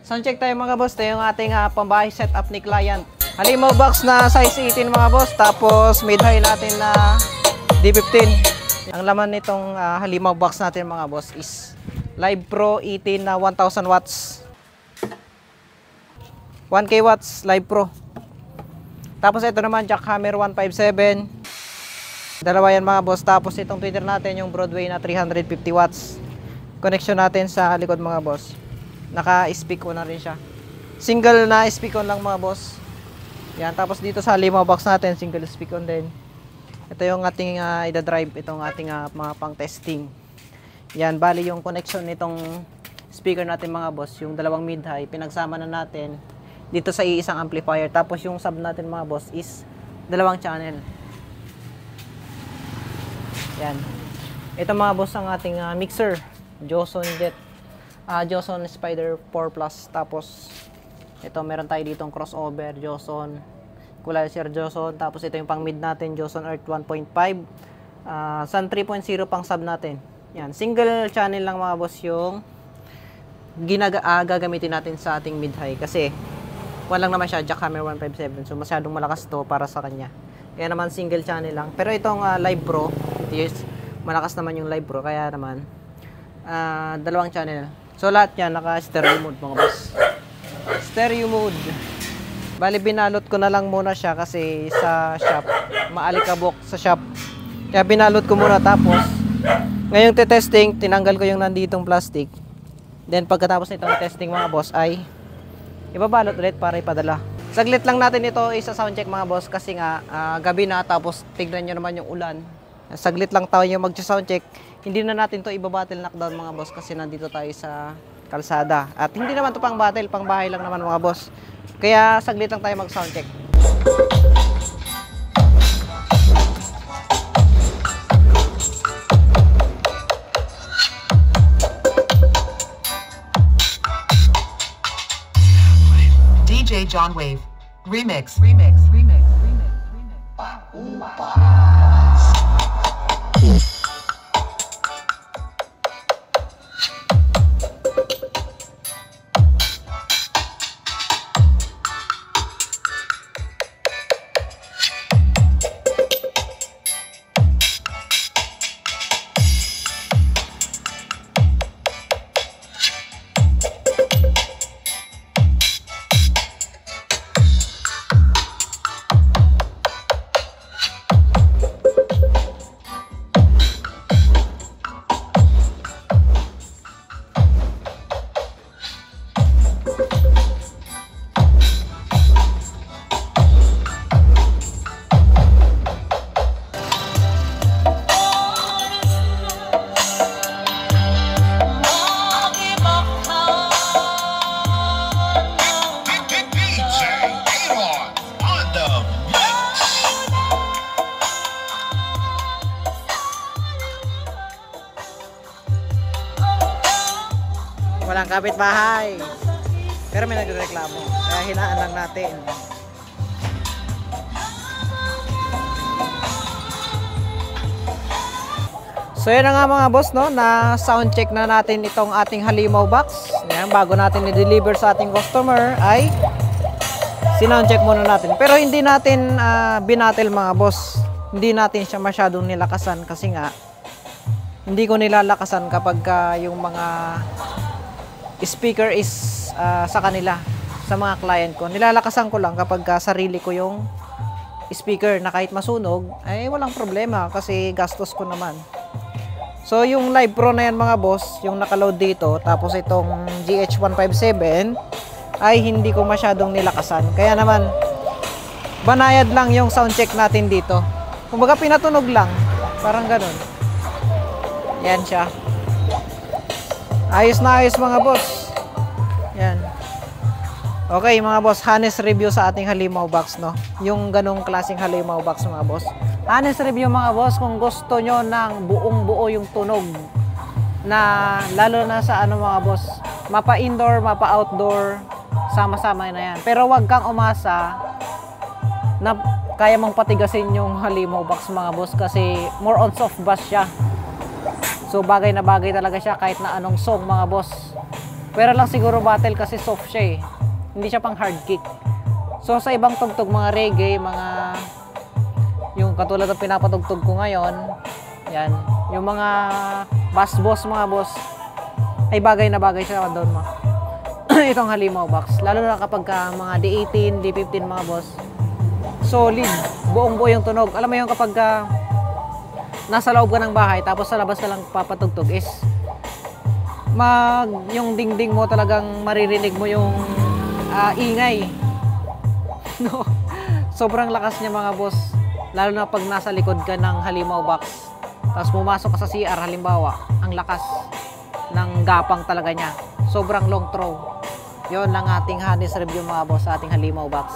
Soundcheck tayo mga boss. Ito yung ating pambahay setup ni client. Halimaw box na size 18 mga boss. Tapos mid-high natin na D15. Ang laman nitong halimaw box natin mga boss is Live Pro 18 na 1000 watts. 1K watts Live Pro. Tapos ito naman Jackhammer 157. Dalawa yan mga boss. Tapos itong tweeter natin yung Broadway na 350 watts. Connection natin sa likod mga boss. Naka-speak on na rin siya. Single na speak on lang mga boss. Yan. Tapos dito sa limaw box natin single speak on din. Ito yung ating ida-drive. Itong ating mga pang testing. Yan. Bali yung connection nitong speaker natin mga boss. Yung dalawang mid-high. Pinagsama na natin dito sa iisang amplifier. Tapos yung sub natin mga boss is dalawang channel. Yan. Ito mga boss ang ating mixer. Joson Jet. Joson Spider 4 Plus. Tapos ito meron tayo ditong crossover Joson. Equalizer Joson. Tapos ito yung pang mid natin Joson Earth 1.5. Sun 3.0 pang sub natin. Yan. Single channel lang mga boss yung gagamitin natin sa ating mid-high. Kasi walang naman siya Jackhammer 157. So masyadong malakas to para sa kanya. Kaya naman single channel lang. Pero itong Live Pro, yes, malakas naman yung Live Pro. Kaya naman, dalawang channel. So lahat yan, naka-stereo mode mga boss. Stereo mode. Bali, binalot ko na lang muna siya kasi sa shop, maalikabok sa shop. Kaya binalot ko muna tapos, ngayong testing, tinanggal ko yung nanditong plastic. Then pagkatapos nitong testing mga boss ay ibabalot ulit para ipadala. Saglit lang natin ito isa-soundcheck mga boss kasi nga gabi na tapos tignan nyo naman yung ulan. Saglit lang tayo yung mag-soundcheck. Hindi na natin to iba-battle knockdown mga boss kasi nandito tayo sa kalsada. At hindi naman to pang battle, pang bahay lang naman mga boss. Kaya saglit lang tayo mag-soundcheck. DJ John Wave Remix Remix Remix Remix Remix. Walang kapitbahay. Pero may nagreklamo. Kaya hinaan lang natin. So yun na nga mga boss, no, na sound check na natin itong ating halimaw box. Yan, bago natin i-deliver sa ating customer ay sinound check muna natin. Pero hindi natin binatil mga boss. Hindi natin siya masyadong nilakasan kasi nga hindi ko nilalakasan kapag yung mga speaker is sa kanila, sa mga client ko. Nilalakasan ko lang kapag sarili ko yung speaker na kahit masunog ay walang problema kasi gastos ko naman. So yung Live Pro na yan mga boss, yung nakaload dito, tapos itong GH157 ay hindi ko masyadong nilakasan. Kaya naman banayad lang yung sound check natin dito. Kumbaga pinatunog lang, parang ganun. Yan siya. Ayos na ayos mga boss. Yan. Okay mga boss, honest review sa ating halimaw box, no? Yung ganong klaseng halimaw box mga boss. Honest review mga boss, kung gusto nyo ng buong buo yung tunog na lalo na sa ano mga boss, mapa indoor, mapa outdoor, sama-sama na yan. Pero wag kang umasa na kaya mong patigasin yung halimaw box mga boss kasi more on soft bass siya. So bagay na bagay talaga siya kahit na anong song mga boss. Pero lang siguro battle kasi soft siya eh. Hindi siya pang hard kick. So sa ibang tugtog, mga reggae, mga yung katulad ng pinapatugtog ko ngayon, yan, yung mga bass boss, mga boss, ay bagay na bagay siya doon mo. Itong halimaw box, lalo na kapag mga D18, D15 mga boss, solid, buong buo yung tunog. Alam mo yung kapag nasa loob ka ng bahay tapos sa labas ka lang papatugtog is yung dingding mo talagang maririnig mo yung ingay. No? Sobrang lakas niya mga boss, lalo na pag nasa likod ka ng halimaw box tapos pumasok ka sa CR halimbawa, ang lakas ng gapang talaga niya, sobrang long throw. Yon lang ating honest review mga boss sa ating halimaw box.